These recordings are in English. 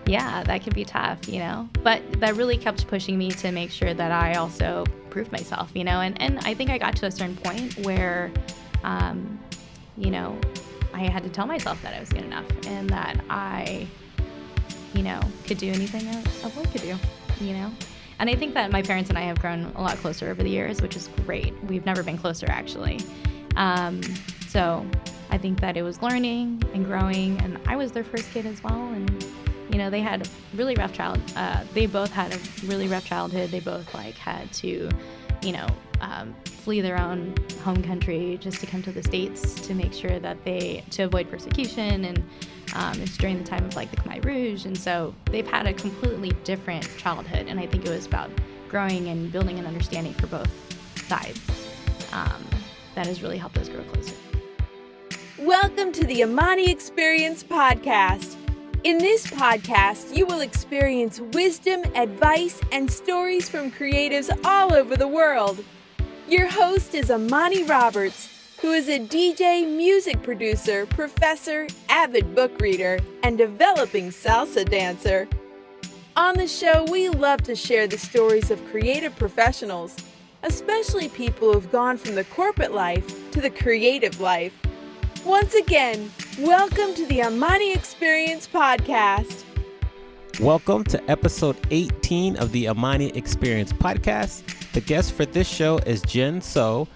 Yeah, that could be tough, but that really kept pushing me to make sure that I also proved myself, and I think I got to a certain point where, I had to tell myself that I was good enough and that I, could do anything a boy could do, And I think that my parents and I have grown a lot closer over the years, which is great. We've never been closer, actually. So I think that it was learning and growing, and I was their first kid as well. And, they had a really rough they both had a really rough childhood. They both had to, flee their own home country just to come to the States to make sure that to avoid persecution. And it's during the time of the Khmer Rouge. And so they've had a completely different childhood. And I think it was about growing and building an understanding for both sides that has really helped us grow closer. Welcome to the Amani Experience Podcast. In this podcast, you will experience wisdom, advice, and stories from creatives all over the world. Your host is Amani Roberts, who is a DJ, music producer, professor, avid book reader, and developing salsa dancer. On the show, we love to share the stories of creative professionals, especially people who've gone from the corporate life to the creative life. Once again, welcome to the Amani Experience Podcast. Welcome to episode 18 of the Amani Experience Podcast. The guest for this show is Jen So.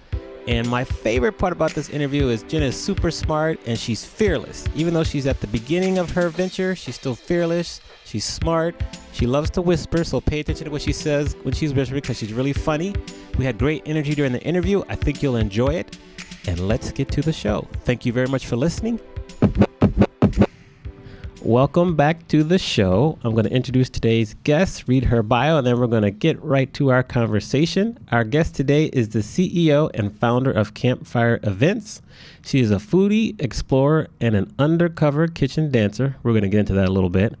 And my favorite part about this interview is Jen is super smart and she's fearless. Even though she's at the beginning of her venture, she's still fearless. She's smart. She loves to whisper, so pay attention to what she says when she's whispering because she's really funny. We had great energy during the interview. I think you'll enjoy it. And let's get to the show. Thank you very much for listening. Welcome back to the show. I'm going to introduce today's guest, read her bio, and then we're going to get right to our conversation. Our guest today is the CEO and founder of Campfire Events. She is a foodie, explorer, and an undercover kitchen dancer. We're going to get into that a little bit.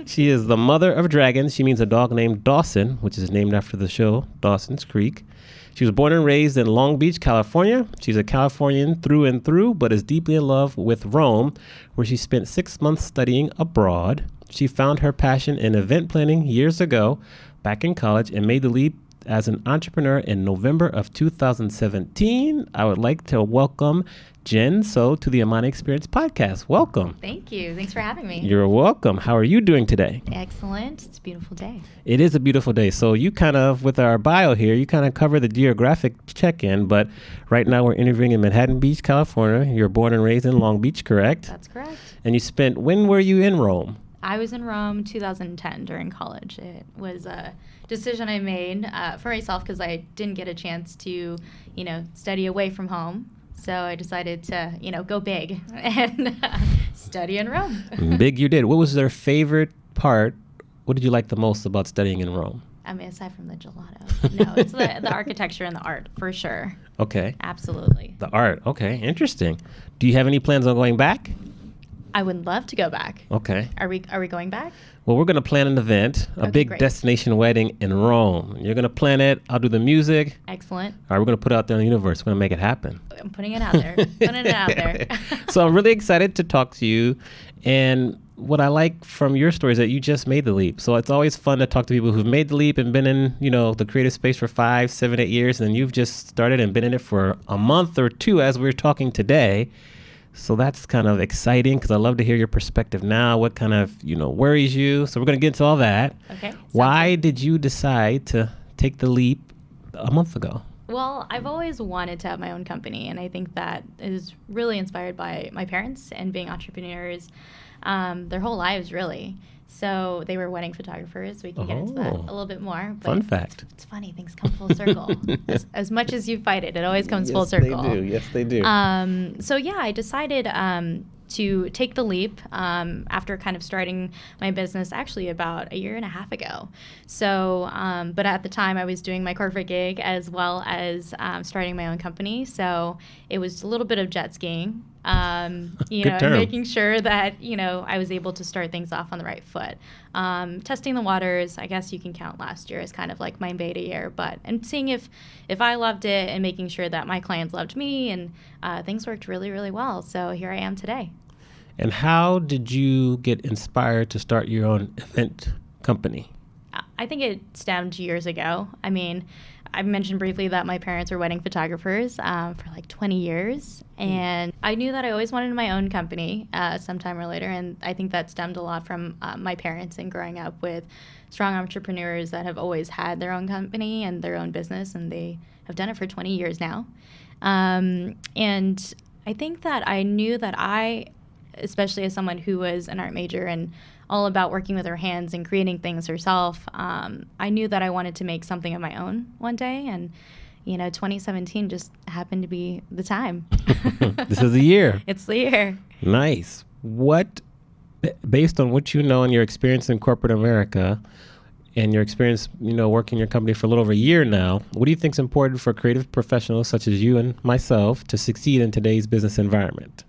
She is the mother of dragons. She means a dog named Dawson, which is named after the show, Dawson's Creek. She was born and raised in Long Beach, California. She's a Californian through and through, but is deeply in love with Rome, where she spent 6 months studying abroad. She found her passion in event planning years ago, back in college, and made the leap as an entrepreneur in November of 2017. I would like to welcome Jen So to the Amani Experience Podcast. Welcome. Thank you. Thanks for having me. You're welcome. How are you doing today? Excellent. It's a beautiful day. It is a beautiful day. So you kind of, with our bio here, you kind of cover the geographic check-in, but right now we're interviewing in Manhattan Beach, California. You're born and raised in Long Beach, correct? That's correct. And when were you in Rome? I was in Rome 2010 during college. It was a decision I made for myself because I didn't get a chance to, study away from home. So I decided to, go big and study in Rome. Big you did. What was their favorite part? What did you like the most about studying in Rome? I mean, aside from the gelato. No, it's the architecture and the art, for sure. Okay. Absolutely. The art. Okay. Interesting. Do you have any plans on going back? I would love to go back. Okay. Are we going back? Well, we're going to plan an event, a big great. destination wedding in Rome. You're going to plan it. I'll do the music. Excellent. All right, we're going to put it out there in the universe. We're going to make it happen. I'm putting it out there. Putting it out there. So I'm really excited to talk to you. And what I like from your story is that you just made the leap. So it's always fun to talk to people who've made the leap and been in, the creative space for 5, 7, 8 years. And you've just started and been in it for a month or two as we're talking today. So that's kind of exciting because I love to hear your perspective now. What kind of, worries you? So we're going to get into all that. Okay. Why did you decide to take the leap a month ago? Well, I've always wanted to have my own company, and I think that is really inspired by my parents and being entrepreneurs their whole lives, really. So they were wedding photographers. We can get into that a little bit more. But fun fact. It's funny. Things come full circle. As much as you fight it always comes full circle. Yes, they do. So, yeah, I decided to take the leap after kind of starting my business actually about a year and a half ago. So, but at the time I was doing my corporate gig as well as starting my own company. So it was a little bit of jet skiing, making sure that, I was able to start things off on the right foot. Testing the waters, I guess you can count last year as kind of like my beta year, and seeing if I loved it and making sure that my clients loved me and things worked really, really well. So here I am today. And how did you get inspired to start your own event company? I think it stemmed years ago. I mean, I mentioned briefly that my parents were wedding photographers for like 20 years. And I knew that I always wanted my own company sometime or later. And I think that stemmed a lot from my parents and growing up with strong entrepreneurs that have always had their own company and their own business. And they have done it for 20 years now. And I think that I knew that especially as someone who was an art major and all about working with her hands and creating things herself, I knew that I wanted to make something of my own one day. And, 2017 just happened to be the time. This is the year. It's the year. Nice. Based on what you know and your experience in corporate America and your experience, working your company for a little over a year now, what do you think is important for creative professionals such as you and myself to succeed in today's business environment?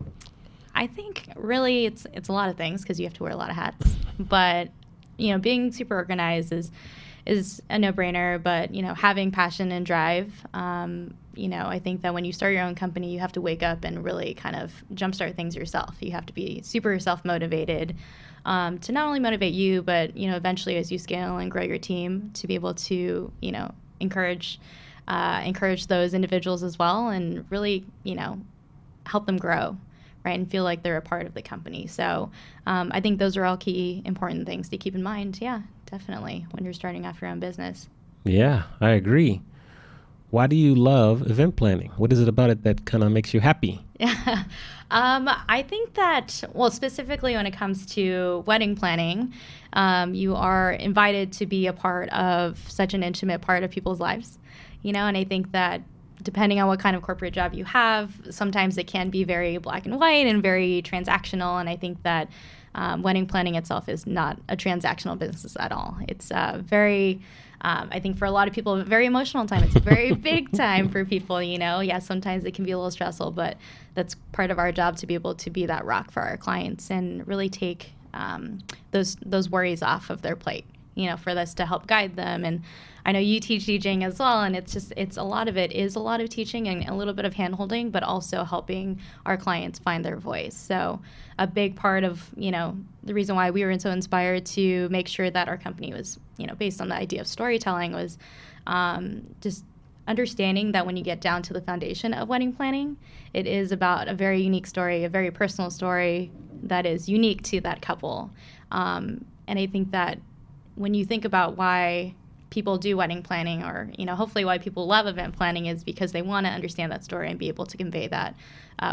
I think really it's a lot of things because you have to wear a lot of hats. But, being super organized is a no-brainer. But, having passion and drive, I think that when you start your own company, you have to wake up and really kind of jumpstart things yourself. You have to be super self-motivated to not only motivate you, but, eventually as you scale and grow your team to be able to, encourage those individuals as well and really, help them grow. Right, and feel like they're a part of the company. So I think those are all key important things to keep in mind. Yeah, definitely, when you're starting off your own business. Yeah, I agree. Why do you love event planning? What is it about it that kind of makes you happy? Yeah. I think that, specifically when it comes to wedding planning, you are invited to be a part of such an intimate part of people's lives, and I think that depending on what kind of corporate job you have, sometimes it can be very black and white and very transactional. And I think that wedding planning itself is not a transactional business at all. It's very, I think for a lot of people, a very emotional time. It's a very big time for people, Yeah, sometimes it can be a little stressful, but that's part of our job to be able to be that rock for our clients and really take those worries off of their plate. For us to help guide them. And I know you teach DJing as well, and it's a lot of it is a lot of teaching and a little bit of hand-holding, but also helping our clients find their voice. So a big part of, the reason why we were so inspired to make sure that our company was, based on the idea of storytelling was just understanding that when you get down to the foundation of wedding planning, it is about a very unique story, a very personal story that is unique to that couple. And I think that when you think about why people do wedding planning or, hopefully why people love event planning is because they want to understand that story and be able to convey that,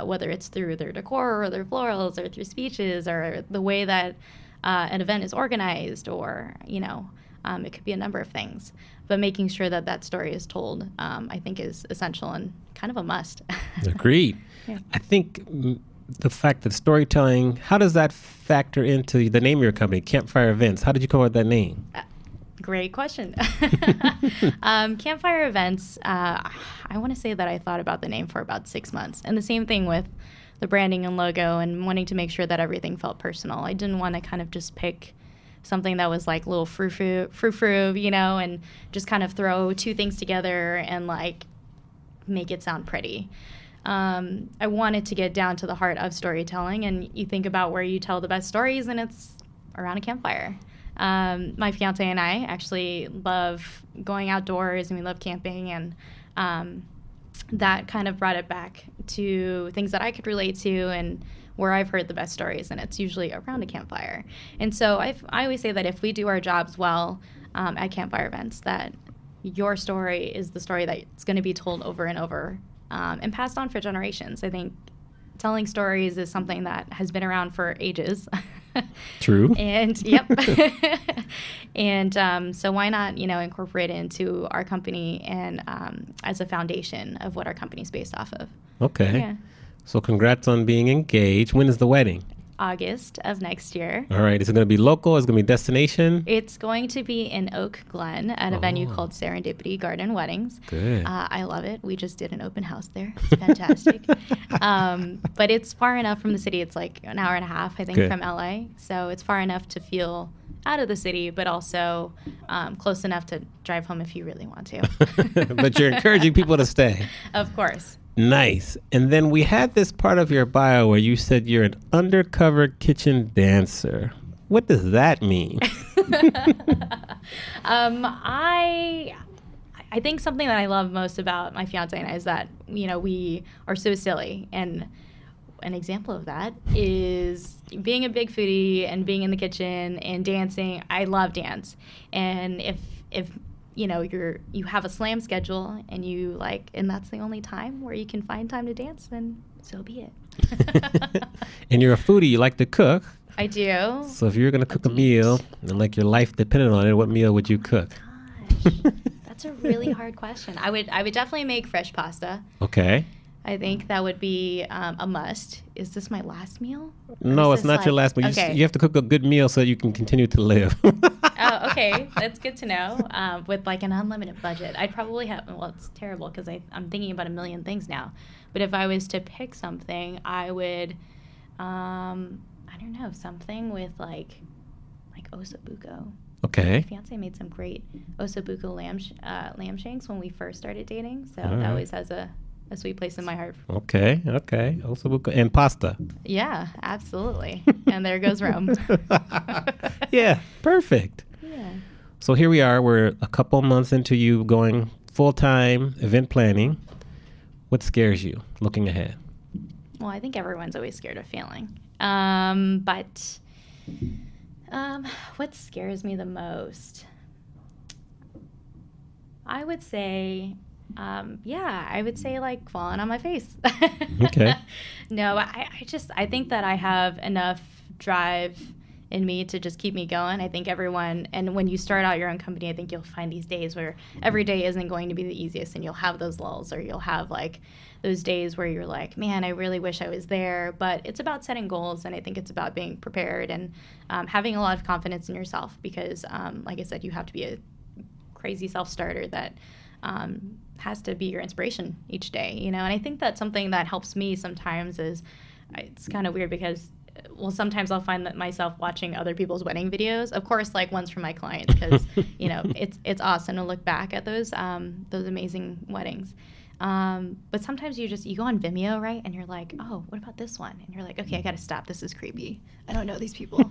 whether it's through their decor or their florals or through speeches or the way that an event is organized or, it could be a number of things. But making sure that that story is told, I think is essential and kind of a must. Agreed. Yeah. I think the fact that storytelling, how does that factor into the name of your company, Campfire Events? How did you come up with that name? Great question. Campfire Events, I want to say that I thought about the name for about 6 months. And the same thing with the branding and logo and wanting to make sure that everything felt personal. I didn't want to kind of just pick something that was like a little frou-frou, and just kind of throw two things together and like make it sound pretty. I wanted to get down to the heart of storytelling, and you think about where you tell the best stories, and it's around a campfire. My fiance and I actually love going outdoors, and we love camping, and that kind of brought it back to things that I could relate to and where I've heard the best stories, and it's usually around a campfire. And so I always say that if we do our jobs well at Campfire Events, that your story is the story that's going to be told over and over and passed on for generations. I think telling stories is something that has been around for ages. True. And yep. And so why not, incorporate it into our company and as a foundation of what our company is based off of. Okay. Yeah. So congrats on being engaged. When is the wedding? August of next year. All right. Is it going to be local? Is it going to be destination? It's going to be in Oak Glen at a venue called Serendipity Garden Weddings. Good. I love it. We just did an open house there. It's fantastic. But it's far enough from the city. It's like an hour and a half, I think, Good. from LA. So it's far enough to feel out of the city, but also close enough to drive home if you really want to. But you're encouraging people to stay. Of course. Nice. And then we had this part of your bio where you said you're an undercover kitchen dancer. What does that mean? I think something that I love most about my fiance and I is that, we are so silly. And an example of that is being a big foodie and being in the kitchen and dancing. I love dance. And if you have a slam schedule and and that's the only time where you can find time to dance, then so be it. And you're a foodie, you like to cook. I do. So if you were going to cook a meal and your life depended on it, what meal would you cook? Gosh, that's a really hard question. I would definitely make fresh pasta. Okay. I think that would be a must. Is this my last meal? No, it's not your last meal. Okay. You have to cook a good meal so that you can continue to live. Oh, okay. That's good to know. With an unlimited budget, I'd probably have, it's terrible because I'm thinking about a million things now. But if I was to pick something, I would, I don't know, something with like ossobuco. Okay. My fiance made some great ossobuco lamb shanks when we first started dating. So All that right. always has a sweet place in my heart. Okay. Ossobuco and pasta. Yeah, absolutely. And there goes Rome. Yeah, perfect. Yeah. So here we are. We're a couple months into you going full-time event planning. What scares you looking ahead? Well, I think everyone's always scared of failing. But what scares me the most? I would say, falling on my face. Okay. No, I think that I have enough drive in me to just keep me going. I think everyone, and when you start out your own company, I think you'll find these days where every day isn't going to be the easiest, and you'll have those lulls, or you'll have those days where you're like, man, I really wish I was there. But it's about setting goals, and I think it's about being prepared and having a lot of confidence in yourself because, like I said, you have to be a crazy self-starter that has to be your inspiration each day, And I think that's something that helps me sometimes is, it's kind of weird because, sometimes I'll find that myself watching other people's wedding videos, of course, ones from my clients, because, it's awesome to look back at those amazing weddings. But sometimes you go on Vimeo, right? And you're like, oh, what about this one? And you're like, okay, I got to stop. This is creepy. I don't know these people.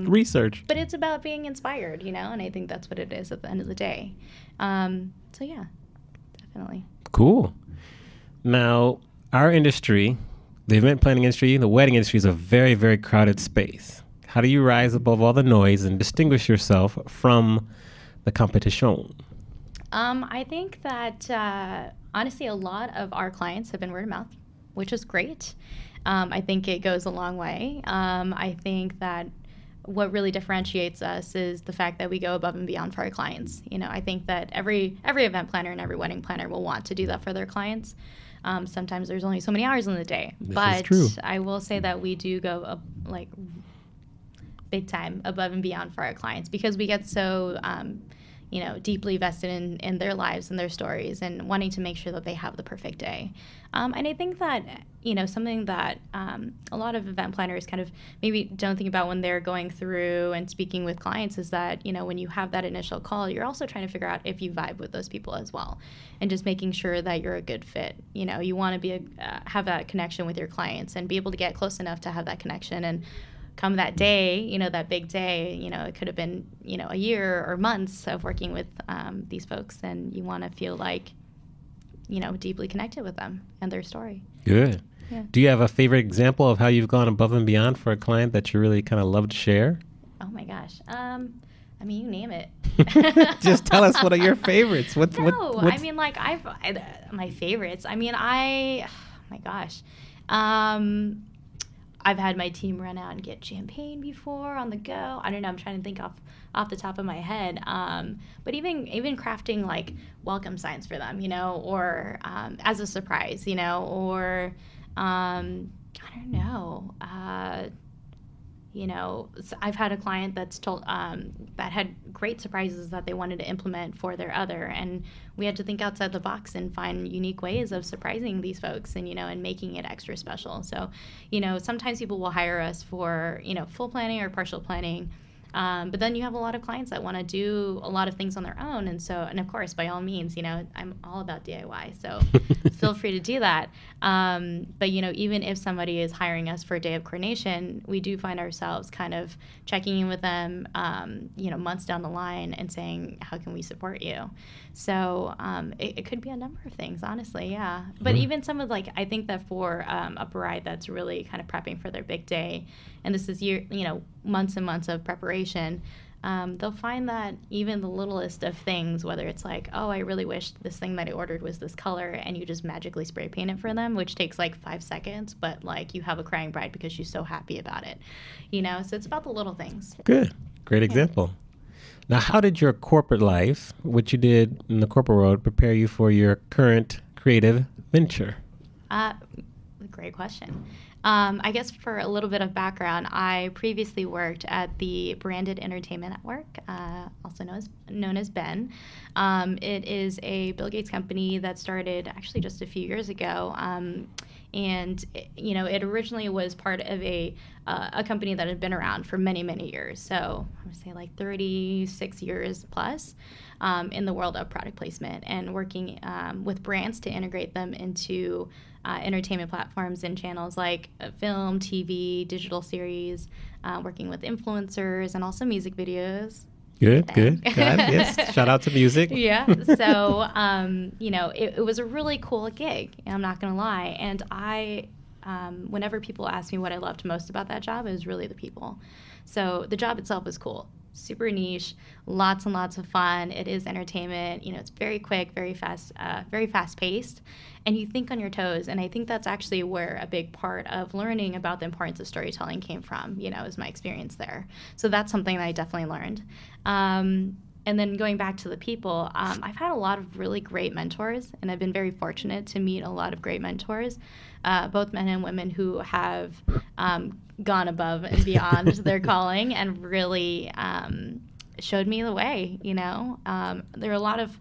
Research. But it's about being inspired, and I think that's what it is at the end of the day. So yeah, definitely. Cool. Now, our industry, the event planning industry, the wedding industry is a very, very crowded space. How do you rise above all the noise and distinguish yourself from the competition? I think that, honestly, a lot of our clients have been word of mouth, which is great. I think it goes a long way. I think that what really differentiates us is the fact that we go above and beyond for our clients. I think that every event planner and every wedding planner will want to do that for their clients. Sometimes there's only so many hours in the day. This is true. I will say that we do go big time above and beyond for our clients because we get so deeply vested in their lives and their stories and wanting to make sure that they have the perfect day. And I think that, something that a lot of event planners kind of maybe don't think about when they're going through and speaking with clients is that, when you have that initial call, you're also trying to figure out if you vibe with those people as well and just making sure that you're a good fit. You want to have that connection with your clients and be able to get close enough to have that connection. And come that day, that big day, it could have been, a year or months of working with these folks, and you want to feel deeply connected with them and their story. Good. Yeah. Do you have a favorite example of how you've gone above and beyond for a client that you really kind of love to share? Oh my gosh. You name it. Just tell us what are your favorites. My favorites. Oh my gosh. I've had my team run out and get champagne before on the go. I don't know. I'm trying to think off the top of my head. But even crafting welcome signs for them, or as a surprise, or I don't know. So I've had a client that's told that had great surprises that they wanted to implement for their other, and we had to think outside the box and find unique ways of surprising these folks and and making it extra special. So sometimes people will hire us for full planning or partial planning. But then you have a lot of clients that want to do a lot of things on their own. And of course, by all means, I'm all about DIY. So feel free to do that. But, even if somebody is hiring us for a day of coordination, we do find ourselves kind of checking in with them, months down the line and saying, how can we support you? So it could be a number of things, honestly. Yeah. But even some of I think that for a bride that's really kind of prepping for their big day, and this is months and months of preparation, they'll find that even the littlest of things, whether it's oh, I really wish this thing that I ordered was this color, and you just magically spray paint it for them, which takes 5 seconds, but you have a crying bride because she's so happy about it, so it's about the little things. Good. Great example. Now, how did your corporate life, what you did in the corporate world, prepare you for your current creative venture? Great question. I guess for a little bit of background, I previously worked at the Branded Entertainment Network, also known as BEN. It is a Bill Gates company that started actually just a few years ago. And it originally was part of a company that had been around for many, many years. So I would say 36 years plus in the world of product placement, and working with brands to integrate them into entertainment platforms and channels like film, TV, digital series, working with influencers, and also music videos. Good. Yes. Shout out to music. Yeah. So, it was a really cool gig, I'm not going to lie. And whenever people ask me what I loved most about that job, it was really the people. So the job itself was cool, super niche, lots and lots of fun. It is entertainment. It's very quick, very fast paced, and you think on your toes. And I think that's actually where a big part of learning about the importance of storytelling came from, is my experience there. So that's something that I definitely learned. And then going back to the people, I've had a lot of really great mentors, and I've been very fortunate to meet a lot of great mentors, both men and women who have gone above and beyond their calling and really showed me the way. There are a lot of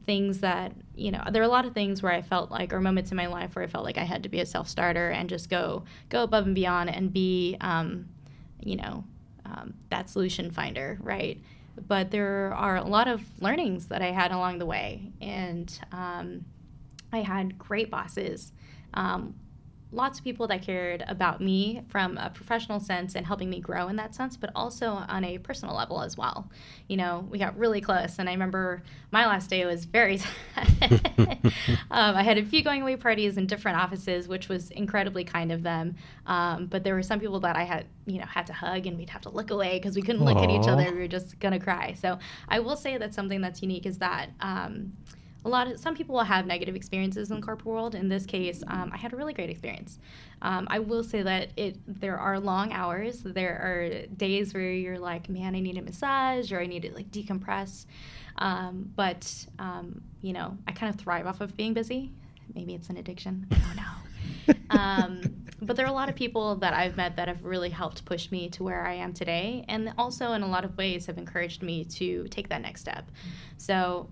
things that, there are a lot of things where I felt or moments in my life where I felt I had to be a self-starter and just go above and beyond and be, that solution finder, right? But there are a lot of learnings that I had along the way, and I had great bosses, lots of people that cared about me from a professional sense and helping me grow in that sense, but also on a personal level as well. We got really close, and I remember my last day was very sad. I had a few going away parties in different offices, which was incredibly kind of them. But there were some people that I had to hug, and we'd have to look away because we couldn't look at each other. We were just gonna cry. So I will say that something that's unique is that some people will have negative experiences in the corporate world. In this case, I had a really great experience. I will say that there are long hours. There are days where you're man, I need a massage, or I need to decompress. But I kind of thrive off of being busy. Maybe it's an addiction. I don't know. But there are a lot of people that I've met that have really helped push me to where I am today, and also in a lot of ways have encouraged me to take that next step. So,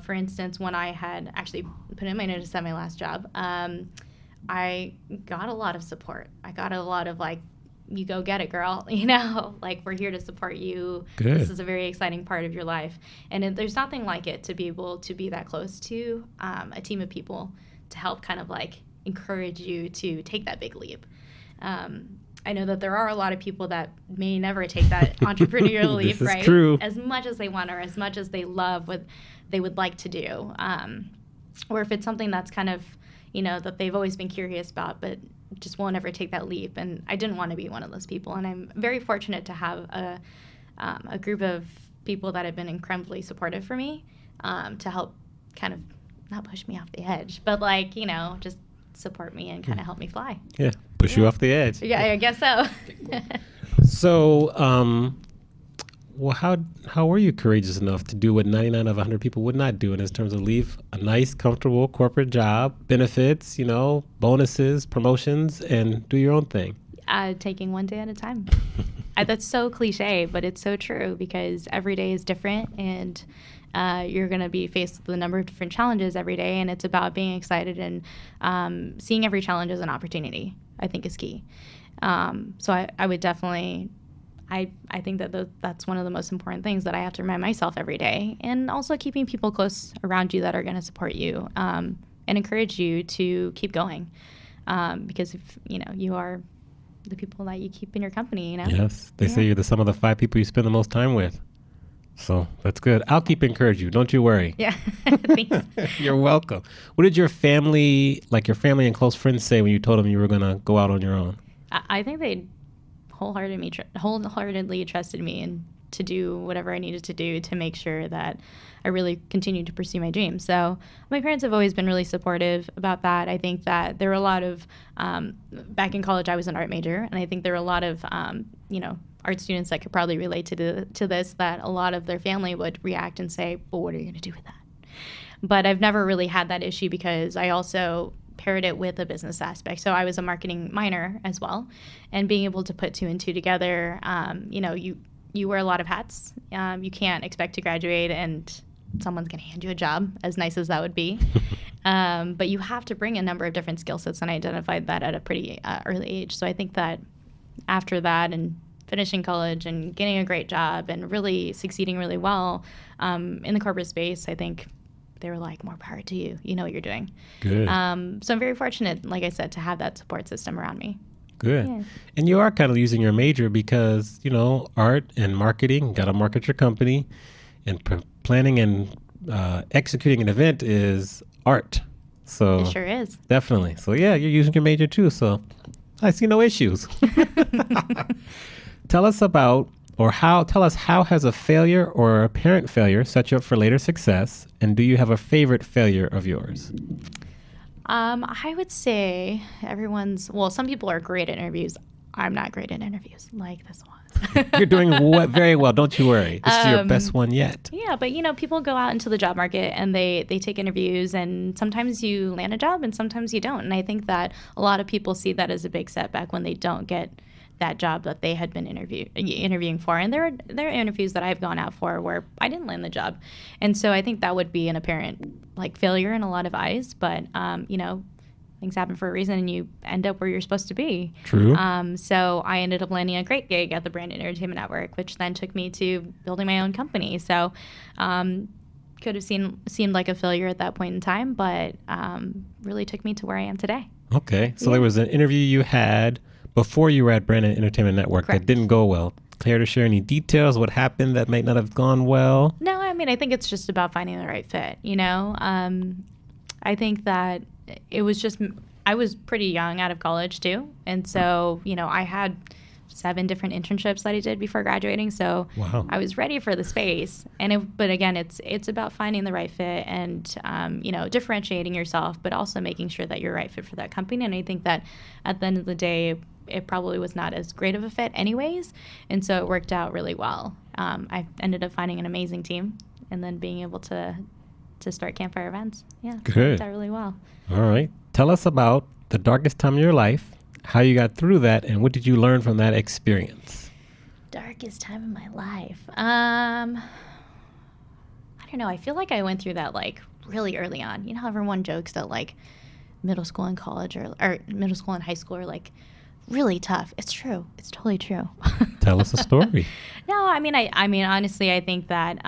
for instance, when I had actually put in my notice at my last job, I got a lot of support. I got a lot of you go get it, girl. We're here to support you. Good. This is a very exciting part of your life. And there's nothing like it to be able to be that close to a team of people to help kind of encourage you to take that big leap. I know that there are a lot of people that may never take that entrepreneurial leap, right? True. As much as they want or as much as they love what they would like to do. Or if it's something that's kind of, that they've always been curious about, but just won't ever take that leap. And I didn't want to be one of those people. And I'm very fortunate to have a group of people that have been incredibly supportive for me, to help kind of not push me off the edge, but just support me and kind of help me fly. Yeah, push you off the edge. Yeah, I guess so. So, how were you courageous enough to do what 99 of 100 people would not do, in terms of leave a nice, comfortable corporate job, benefits, bonuses, promotions, and do your own thing? Taking one day at a time. That's so cliche, but it's so true, because every day is different, and you're going to be faced with a number of different challenges every day, and it's about being excited and seeing every challenge as an opportunity, I think, is key. So I would definitely, I think that that's one of the most important things that I have to remind myself every day. And also keeping people close around you that are going to support you and encourage you to keep going. Because if, you are the people that you keep in your company, Yes. They say you're the sum of the 5 people you spend the most time with. So that's good. I'll keep encouraging you. Don't you worry. Yeah. Thanks. You're welcome. What did your family and close friends say when you told them you were going to go out on your own? I think they wholeheartedly trusted me and to do whatever I needed to do to make sure that I really continued to pursue my dreams. So my parents have always been really supportive about that. I think that there were a lot of, back in college, I was an art major, and I think there were a lot of, art students that could probably relate to this, that a lot of their family would react and say, well, what are you going to do with that? But I've never really had that issue because I also paired it with a business aspect. So I was a marketing minor as well, and being able to put 2 and 2 together, you wear a lot of hats. You can't expect to graduate and someone's going to hand you a job, as nice as that would be. But you have to bring a number of different skill sets, and I identified that at a pretty early age. So I think that after that and finishing college and getting a great job and really succeeding really well in the corporate space, I think they were like, more power to you. You know what you're doing. Good. So I'm very fortunate, like I said, to have that support system around me. Good. Yeah. And you are kind of using your major because, art and marketing, got to market your company, and planning and executing an event is art. So It sure is. Definitely. So yeah, you're using your major too. So I see no issues. Tell us how has a failure or apparent failure set you up for later success? And do you have a favorite failure of yours? I would say some people are great at interviews. I'm not great at interviews like this one. You're doing very well. Don't you worry. This is your best one yet. Yeah, but people go out into the job market and they take interviews, and sometimes you land a job and sometimes you don't. And I think that a lot of people see that as a big setback when they don't get that job that they had been interviewing for. And there are interviews that I've gone out for where I didn't land the job. And so I think that would be an apparent failure in a lot of eyes. But, things happen for a reason and you end up where you're supposed to be. True. So I ended up landing a great gig at the Brand Entertainment Network, which then took me to building my own company. So could have seemed like a failure at that point in time, but really took me to where I am today. Okay. So There was an interview you had before you were at Brand Entertainment Network. Correct. That didn't go well. Care to share any details? What happened that might not have gone well? No, I think it's just about finding the right fit, I think that it was just, I was pretty young out of college too. And so, I had 7 different internships that I did before graduating. So Wow. I was ready for the space. But again, it's about finding the right fit and, differentiating yourself, but also making sure that you're right fit for that company. And I think that at the end of the day, it probably was not as great of a fit anyways. And so it worked out really well. I ended up finding an amazing team and then being able to start Campfire Events. Yeah, Good. It worked out really well. All right. Tell us about the darkest time of your life, how you got through that, and what did you learn from that experience? Darkest time of my life. I don't know. I feel like I went through that really early on. How everyone jokes that middle school and college or middle school and high school are really tough. It's true. It's totally true. Tell us a story. No, I mean, honestly, I think that,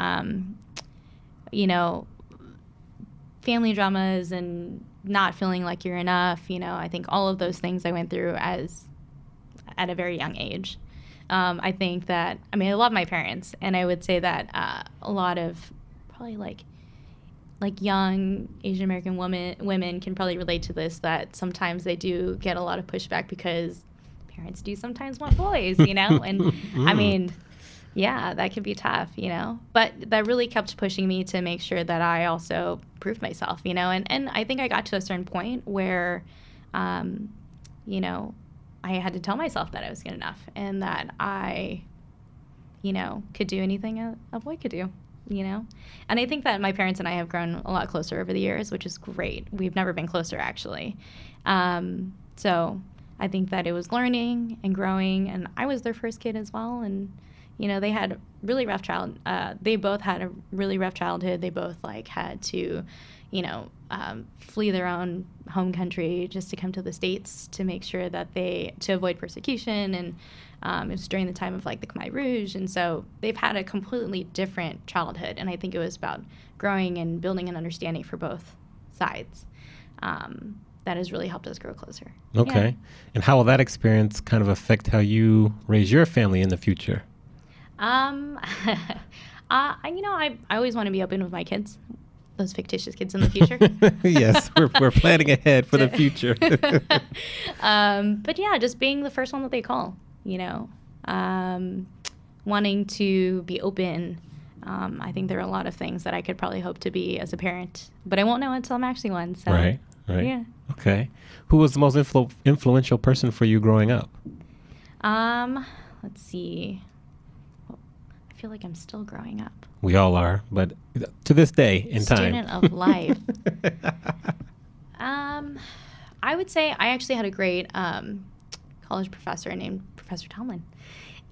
family dramas and not feeling like you're enough, I think all of those things I went through at a very young age. I think that, I love my parents, and I would say that a lot of probably young Asian American women can probably relate to this, that sometimes they do get a lot of pushback because parents do sometimes want boys, and yeah, that could be tough, but that really kept pushing me to make sure that I also proved myself, and I think I got to a certain point where, I had to tell myself that I was good enough and that I, could do anything a boy could do, and I think that my parents and I have grown a lot closer over the years, which is great. We've never been closer, actually. So I think that it was learning and growing, and I was their first kid as well, and they had really rough they both had a really rough childhood. They both like had to, flee their own home country just to come to the States to make sure that to avoid persecution. And it was during the time of like the Khmer Rouge. And so they've had a completely different childhood. And I think it was about growing and building an understanding for both sides. That has really helped us grow closer. Okay. Yeah. And how will that experience kind of affect how you raise your family in the future? I always want to be open with my kids, those fictitious kids in the future. Yes, we're planning ahead for the future. But yeah, just being the first one that they call, wanting to be open. I think there are a lot of things that I could probably hope to be as a parent, but I won't know until I'm actually one. So. Right. Yeah. Okay. Who was the most influential person for you growing up? Let's see. I feel like I'm still growing up. We all are, but to this day in time. Student of life. I would say I actually had a great college professor named Professor Tomlin.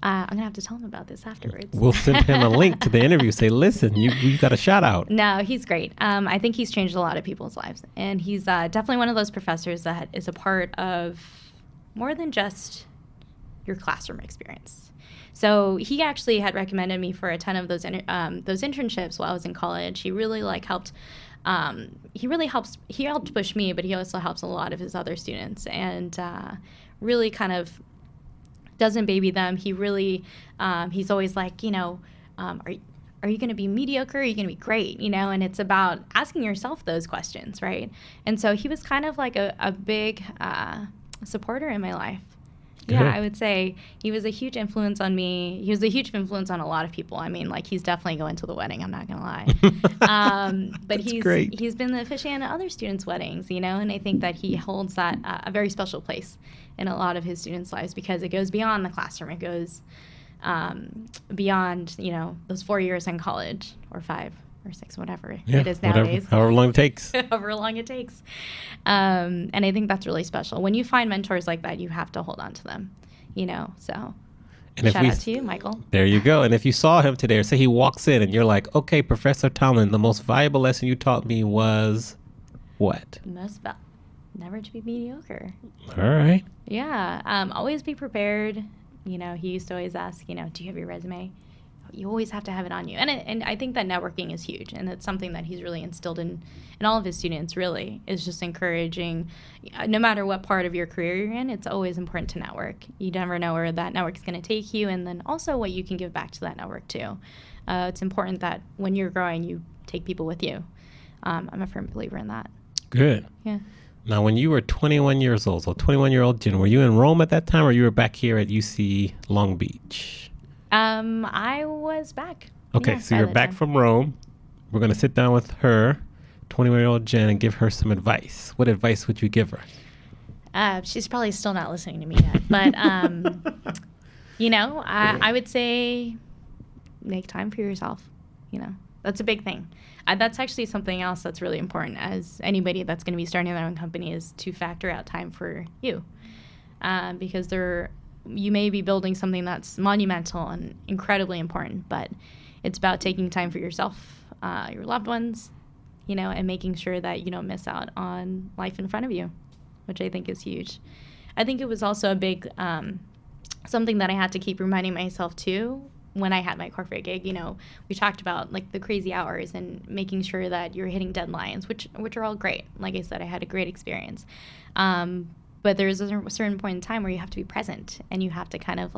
I'm going to have to tell him about this afterwards. We'll send him a link to the interview. Say, listen, you got a shout out. No, he's great. I think he's changed a lot of people's lives. And he's definitely one of those professors that is a part of more than just your classroom experience. So he actually had recommended me for a ton of those internships while I was in college. He really helped. He helped push me, but he also helps a lot of his other students, and really kind of doesn't baby them. He really, he's always like, are you going to be mediocre? Are you going to be great? And it's about asking yourself those questions, right? And so he was kind of like a big supporter in my life. Yeah, I would say he was a huge influence on me. He was a huge influence on a lot of people. I mean, he's definitely going to the wedding. I'm not going to lie. But he's been the officiant at other students' weddings, and I think that he holds that a very special place in a lot of his students' lives because it goes beyond the classroom. It goes beyond, those 4 years in college or 5 or 6, whatever it is nowadays. However long it takes. However long it takes. And I think that's really special. When you find mentors like that, you have to hold on to them, so shout out to you, Michael. There you go. And if you saw him today, or say he walks in and you're like, okay, Professor Tomlin, the most valuable lesson you taught me was what? Never to be mediocre. All right. Yeah. Always be prepared. He used to always ask, do you have your resume? You always have to have it on you. And I think that networking is huge. And it's something that he's really instilled in all of his students, really, is just encouraging, no matter what part of your career you're in, it's always important to network. You never know where that network is going to take you, and then also what you can give back to that network, too. It's important that when you're growing, you take people with you. I'm a firm believer in that. Good. Yeah. Now, when you were 21 years old, so 21-year-old Jen, were you in Rome at that time, or you were back here at UC Long Beach? I was back. Okay, so you're back from Rome. We're going to sit down with her, 21-year-old Jen, and give her some advice. What advice would you give her? She's probably still not listening to me yet. But, I would say make time for yourself. That's a big thing. That's actually something else that's really important as anybody that's going to be starting their own company is to factor out time for you. Because you may be building something that's monumental and incredibly important, but it's about taking time for yourself, your loved ones, and making sure that you don't miss out on life in front of you, which I think is huge. I think it was also a big, something that I had to keep reminding myself too when I had my corporate gig. We talked about the crazy hours and making sure that you're hitting deadlines, which are all great. Like I said, I had a great experience. But there's a certain point in time where you have to be present, and you have to kind of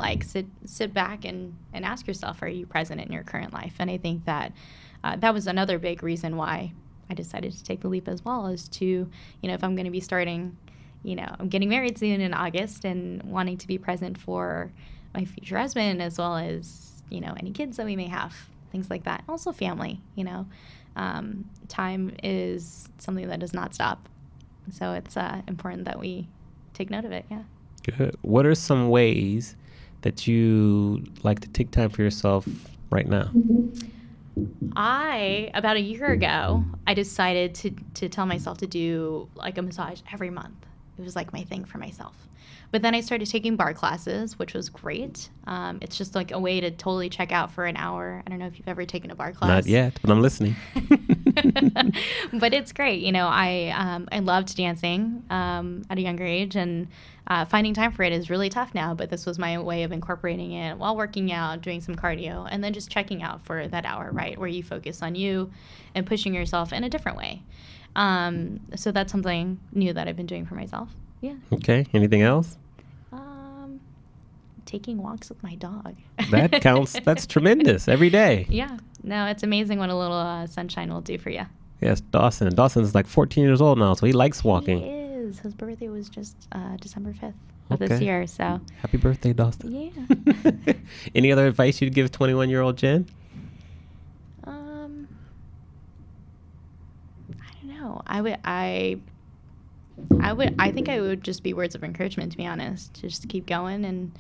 sit back and ask yourself, are you present in your current life? And I think that that was another big reason why I decided to take the leap as well, is to, if I'm going to be starting, I'm getting married soon in August and wanting to be present for my future husband as well as, any kids that we may have, things like that. Also family, time is something that does not stop. So it's important that we take note of it. Yeah. Good. What are some ways that you like to take time for yourself right now? About a year ago, I decided to tell myself to do a massage every month. it was like my thing for myself. But then I started taking bar classes, which was great. It's just like a way to totally check out for an hour. I don't know if you've ever taken a bar class. Not yet, but I'm listening. But it's great. I loved dancing at a younger age, and finding time for it is really tough now. But this was my way of incorporating it while working out, doing some cardio, and then just checking out for that hour, right, where you focus on you and pushing yourself in a different way. So that's something new that I've been doing for myself. Yeah. Okay. Anything else? Taking walks with my dog. That counts. That's tremendous. Every day. Yeah. No, it's amazing what a little sunshine will do for you. Yes, Dawson. And Dawson's like 14 years old now, so he likes walking. He is. His birthday was just December 5th of this year, so. Happy birthday, Dawson. Yeah. Any other advice you'd give 21-year-old Jen? I don't know. I think I would just be words of encouragement, to be honest, to just keep going and,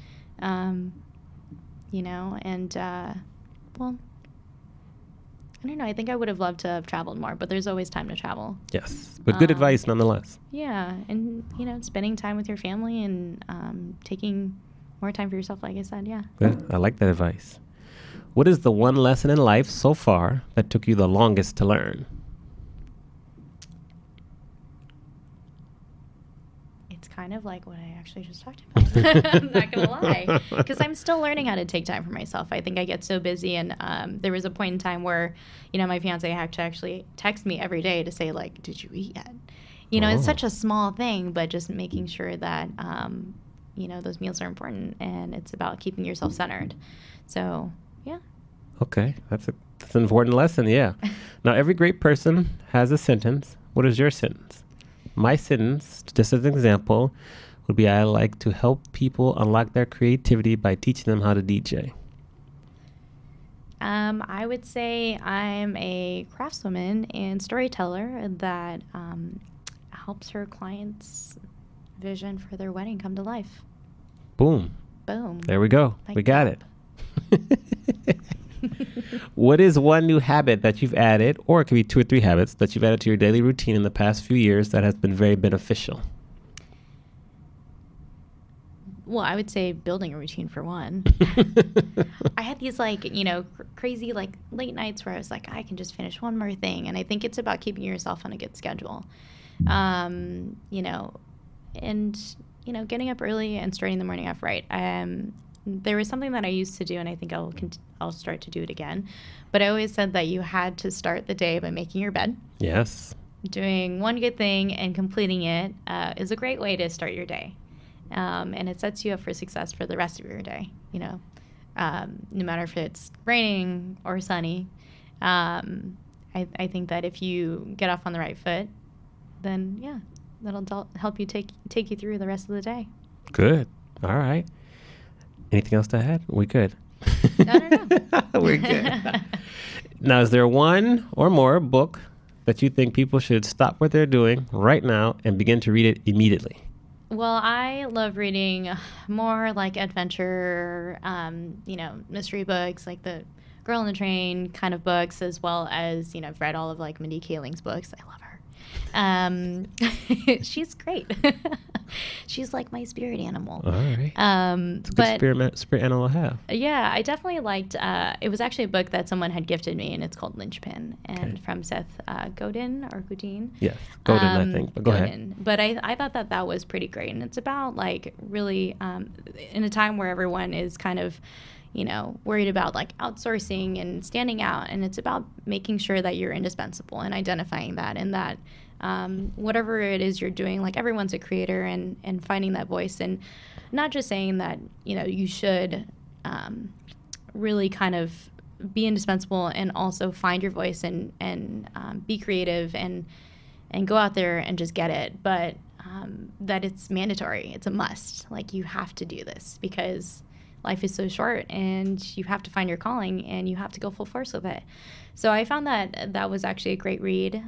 well, I don't know. I think I would have loved to have traveled more, but there's always time to travel. Yes, but good advice nonetheless. Yeah, and, spending time with your family and taking more time for yourself, like I said, yeah. Good. I like that advice. What is the one lesson in life so far that took you the longest to learn? Kind of like what I actually just talked about. I'm not gonna lie, because I'm still learning how to take time for myself. I think I get so busy, and there was a point in time where, my fiance had to actually text me every day to say, like, did you eat yet? It's such a small thing, but just making sure that those meals are important, and it's about keeping yourself centered. So yeah. Okay, that's an important lesson. Yeah. Now every great person has a sentence. What is your sentence? My sentence, just as an example, would be I like to help people unlock their creativity by teaching them how to DJ. I would say I'm a craftswoman and storyteller that helps her clients' vision for their wedding come to life. Boom. Boom. There we go. We got it. What is one new habit that you've added, or it could be 2 or 3 habits that you've added to your daily routine in the past few years that has been very beneficial? Well, I would say building a routine for one. I had these crazy late nights where I was like, I can just finish one more thing. And I think it's about keeping yourself on a good schedule. Getting up early and starting the morning off right. There was something that I used to do, and I think I'll start to do it again. But I always said that you had to start the day by making your bed. Yes. Doing one good thing and completing it is a great way to start your day. And it sets you up for success for the rest of your day, no matter if it's raining or sunny. I think that if you get off on the right foot, then, yeah, that'll help you take you through the rest of the day. Good. All right. Anything else to add? We good. No. We're good. Now, is there one or more book that you think people should stop what they're doing right now and begin to read it immediately? Well, I love reading more like adventure, mystery books, like the Girl on the Train kind of books, as well as, I've read all of Mindy Kaling's books. I love her. She's great. She's like my spirit animal. All right. It's a good spirit animal to have. Yeah, I definitely liked, it was actually a book that someone had gifted me, and it's called Linchpin, and from Seth Godin or Godin. Yes, Godin, I think. But go ahead. But I thought that was pretty great, and it's about really in a time where everyone is kind of worried about outsourcing and standing out, and it's about making sure that you're indispensable and identifying that, and that whatever it is you're doing, everyone's a creator, and finding that voice, and not just saying that you should really kind of be indispensable, and also find your voice and be creative and go out there and just get it, but that it's mandatory, it's a must. You have to do this because life is so short, and you have to find your calling, and you have to go full force with it. So I found that was actually a great read.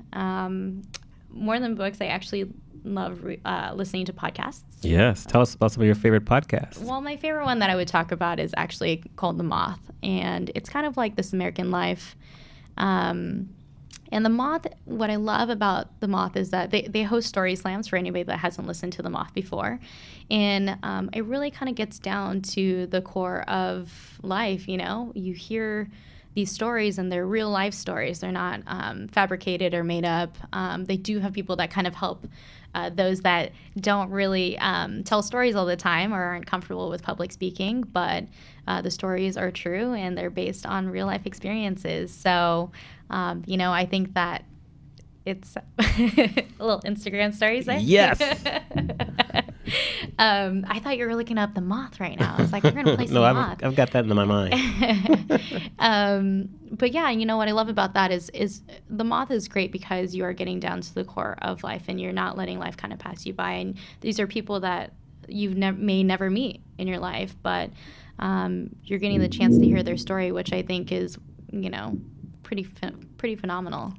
More than books, I actually love listening to podcasts. Yes. Tell us about some of your favorite podcasts. Well, my favorite one that I would talk about is actually called The Moth, and it's kind of like This American Life. And And The Moth, what I love about The Moth is that they host story slams for anybody that hasn't listened to The Moth before. And it really kind of gets down to the core of life, you know? You hear these stories and they're real life stories. They're not fabricated or made up. They do have people that kind of help those that don't really tell stories all the time or aren't comfortable with public speaking, but the stories are true and they're based on real life experiences. So, you know, I think that it's a little Instagram stories there. Yes. I thought you were looking up The Moth right now. I was like, we're going to play some Moth. I've got that in my mind. But yeah, you know what I love about that is The Moth is great because you are getting down to the core of life and you're not letting life kind of pass you by. And these are people that you may never meet in your life, but you're getting the chance to hear their story, which I think is, you know, pretty phenomenal.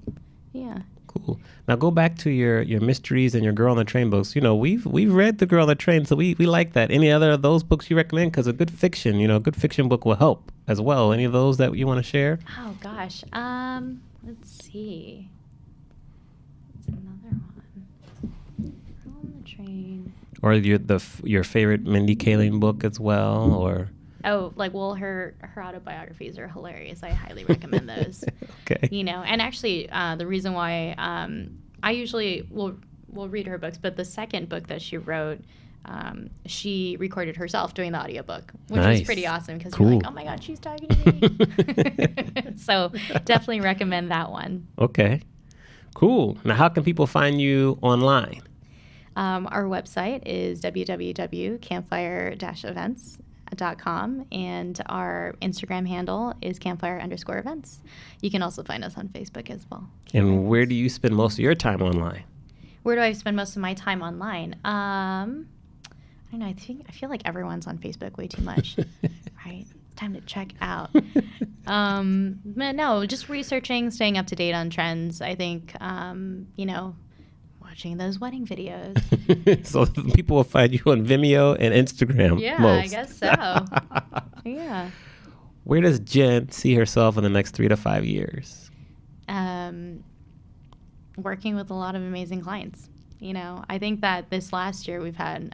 Yeah. Cool. Now go back to your mysteries and your Girl on the Train books. You know, we've read The Girl on the Train, so we like that. Any other of those books you recommend? Because a good fiction book will help as well. Any of those that you want to share? Oh gosh. Let's see. It's another one. Girl on the Train. Or your favorite Mindy Kaling book as well, or. Oh, her autobiographies are hilarious. I highly recommend those. Okay. You know, and actually, the reason why I usually will read her books, but the second book that she wrote, she recorded herself doing the audiobook, which was pretty awesome because you're like, oh my God, she's talking to me. So definitely recommend that one. Okay. Cool. Now, how can people find you online? Our website is www.campfire-events.com, and our Instagram handle is Campfire_events. You can also find us on Facebook as well. And where do you spend most of your time online? Where do I spend most of my time online? I don't know. I feel like everyone's on Facebook way too much. Right? It's time to check out. No, just researching, staying up to date on trends. I think, you know, watching those wedding videos. So people will find you on Vimeo and Instagram. Yeah, most. I guess so. Yeah. Where does Jen see herself in the next 3 to 5 years? Working with a lot of amazing clients. You know, I think that this last year we've had,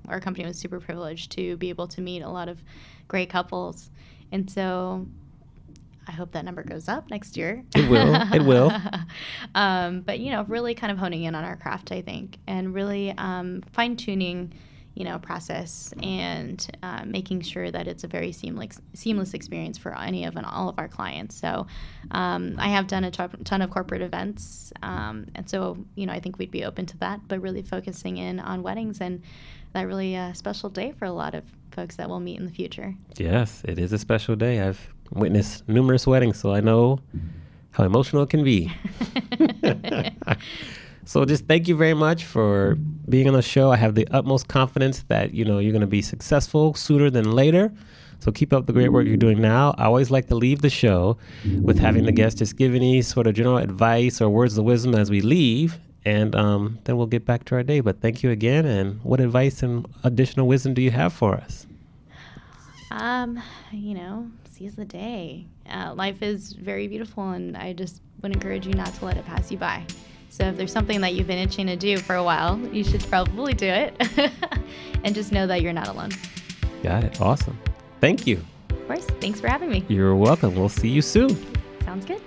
our company was super privileged to be able to meet a lot of great couples. And so I hope that number goes up next year. It will. It will. But, you know, really kind of honing in on our craft, I think, and really fine-tuning, you know, process and making sure that it's a very seamless experience for any of and all of our clients. So I have done a ton of corporate events. And so, you know, I think we'd be open to that, but really focusing in on weddings and that really special day for a lot of folks that we'll meet in the future. Yes, it is a special day. I've witnessed numerous weddings, so I know how emotional it can be. So just thank you very much for being on the show. I have the utmost confidence that, you know, you're going to be successful sooner than later. So keep up the great work you're doing now. I always like to leave the show with having the guests just give any sort of general advice or words of wisdom as we leave. And then we'll get back to our day. But thank you again. And what advice and additional wisdom do you have for us? You know, seize the day. Life is very beautiful, and I just would encourage you not to let it pass you by. So if there's something that you've been itching to do for a while, you should probably do it. And just know that you're not alone. Got it. Awesome. Thank you. Of course. Thanks for having me. You're welcome. We'll see you soon. Sounds good.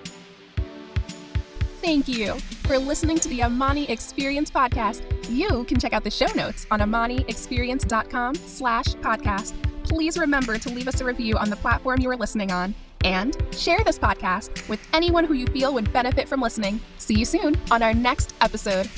Thank you for listening to the Amani Experience Podcast. You can check out the show notes on amaniexperience.com/podcast. Please remember to leave us a review on the platform you are listening on. And share this podcast with anyone who you feel would benefit from listening. See you soon on our next episode.